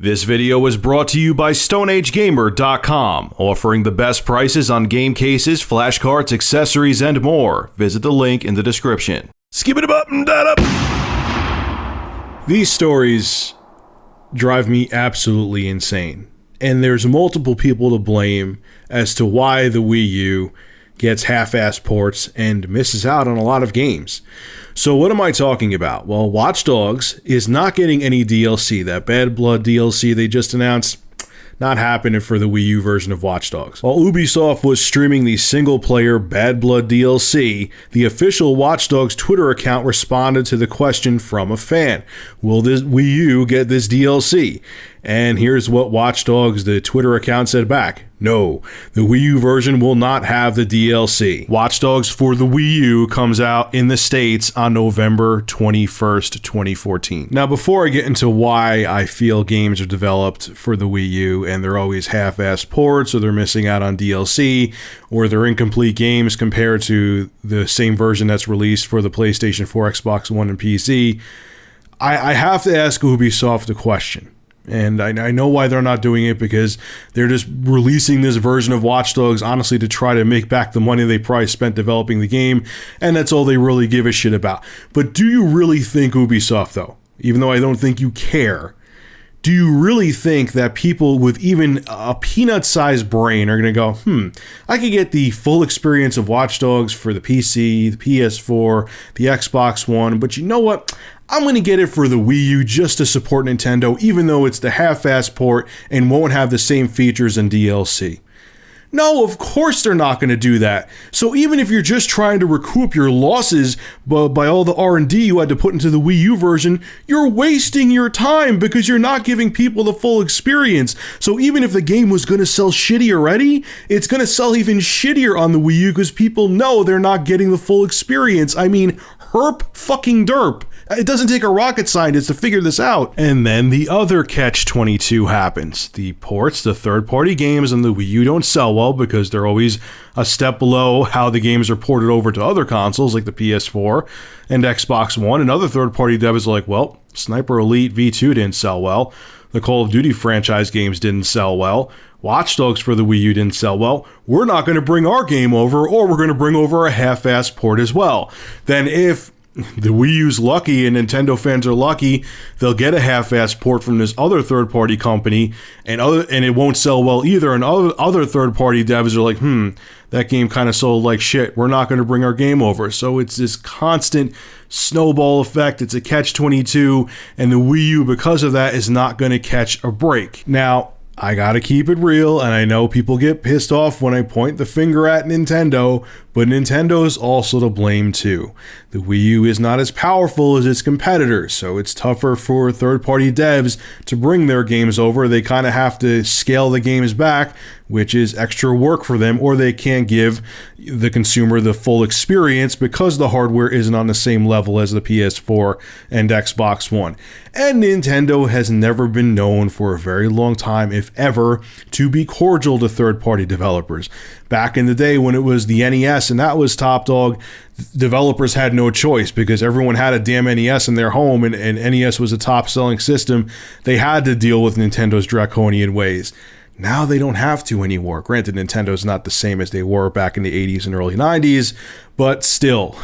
This video was brought to you by StoneAgeGamer.com, offering the best prices on game cases, flashcards, accessories, and more. Visit the link in the description. Skip it up and that up. These stories drive me absolutely insane, and there's multiple people to blame as to why the Wii U gets half-assed ports and misses out on a lot of games. So what am I talking about? Well, Watch Dogs is not getting any DLC. That Bad Blood DLC they just announced, not happening for the Wii U version of Watch Dogs. While Ubisoft was streaming the single-player Bad Blood DLC, the official Watch Dogs Twitter account responded to the question from a fan: will this Wii U get this DLC? And here's what Watch Dogs, the Twitter account, said back: no, the Wii U version will not have the DLC. Watch Dogs for the Wii U comes out in the States on November 21st, 2014. Now, before I get into why I feel games are developed for the Wii U and they're always half-assed ports, or they're missing out on DLC, or they're incomplete games compared to the same version that's released for the PlayStation 4, Xbox One, and PC, I have to ask Ubisoft a question. And I know why they're not doing it, because they're just releasing this version of Watch Dogs, honestly, to try to make back the money they probably spent developing the game, and that's all they really give a shit about. But do you really think, Ubisoft, though, even though I don't think you care, do you really think that people with even a peanut-sized brain are going to go, I could get the full experience of Watch Dogs for the PC, the PS4, the Xbox One, but you know what? I'm going to get it for the Wii U just to support Nintendo, even though it's the half-assed port and won't have the same features and DLC. No, of course they're not going to do that. So even if you're just trying to recoup your losses by all the R&D you had to put into the Wii U version, you're wasting your time because you're not giving people the full experience. So even if the game was going to sell shitty already, it's going to sell even shittier on the Wii U because people know they're not getting the full experience. I mean, herp fucking derp. It doesn't take a rocket scientist to figure this out. And then the other catch-22 happens. The ports, the third-party games on the Wii U don't sell well because they're always a step below how the games are ported over to other consoles like the PS4 and Xbox One. And other third-party devs are like, well, Sniper Elite V2 didn't sell well. The Call of Duty franchise games didn't sell well. Watch Dogs for the Wii U didn't sell well. We're not going to bring our game over, or we're going to bring over a half-assed port as well. Then if the Wii U's lucky and Nintendo fans are lucky, they'll get a half-assed port from this other third-party company, and it won't sell well either. And other third-party devs are like, that game kind of sold like shit. We're not going to bring our game over. So it's this constant snowball effect. It's a catch-22, and the Wii U, because of that, is not going to catch a break. Now, I gotta keep it real, and I know people get pissed off when I point the finger at Nintendo, but Nintendo's also to blame too. The Wii U is not as powerful as its competitors, so it's tougher for third-party devs to bring their games over. They kind of have to scale the games back, which is extra work for them, or they can't give the consumer the full experience because the hardware isn't on the same level as the PS4 and Xbox One. And Nintendo has never been known for a very long time, if ever, to be cordial to third-party developers. Back in the day when it was the NES and that was top dog, developers had no choice because everyone had a damn NES in their home, and NES was a top-selling system. They had to deal with Nintendo's draconian ways. Now they don't have to anymore. Granted, Nintendo's not the same as they were back in the 80s and early 90s, but still,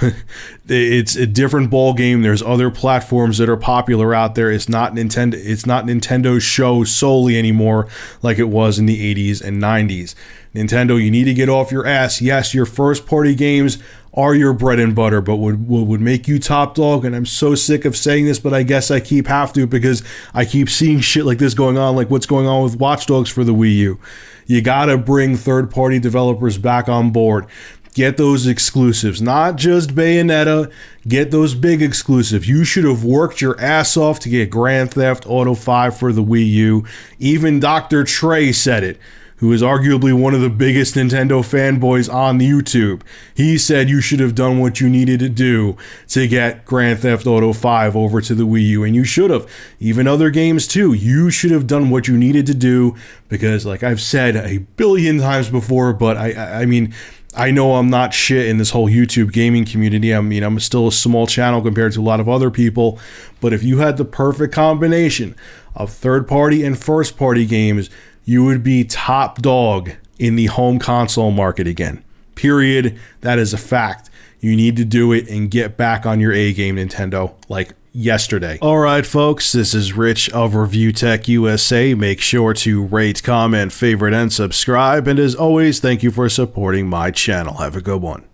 it's a different ball game. There's other platforms that are popular out there. It's not Nintendo's show solely anymore like it was in the 80s and 90s. Nintendo, you need to get off your ass. Yes, your first-party games are your bread and butter, but would make you top dog, and I'm so sick of saying this, but I guess I have to because I keep seeing shit like this going on, like what's going on with Watch Dogs for the Wii U. You gotta bring third-party developers back on board. Get those exclusives, not just Bayonetta, get those big exclusives. You should have worked your ass off to get Grand Theft Auto 5 for the Wii U. Even Dr. Trey said it, who is arguably one of the biggest Nintendo fanboys on YouTube. He said you should have done what you needed to do to get Grand Theft Auto 5 over to the Wii U, and you should have. Even other games too. You should have done what you needed to do because, like I've said a billion times before, but I mean, I know I'm not shit in this whole YouTube gaming community. I mean, I'm still a small channel compared to a lot of other people. But if you had the perfect combination of third-party and first-party games, you would be top dog in the home console market again. Period. That is a fact. You need to do it and get back on your A game, Nintendo, like yesterday. All right, folks, this is Rich of Review Tech USA. Make sure to rate, comment, favorite, and subscribe. And as always, thank you for supporting my channel. Have a good one.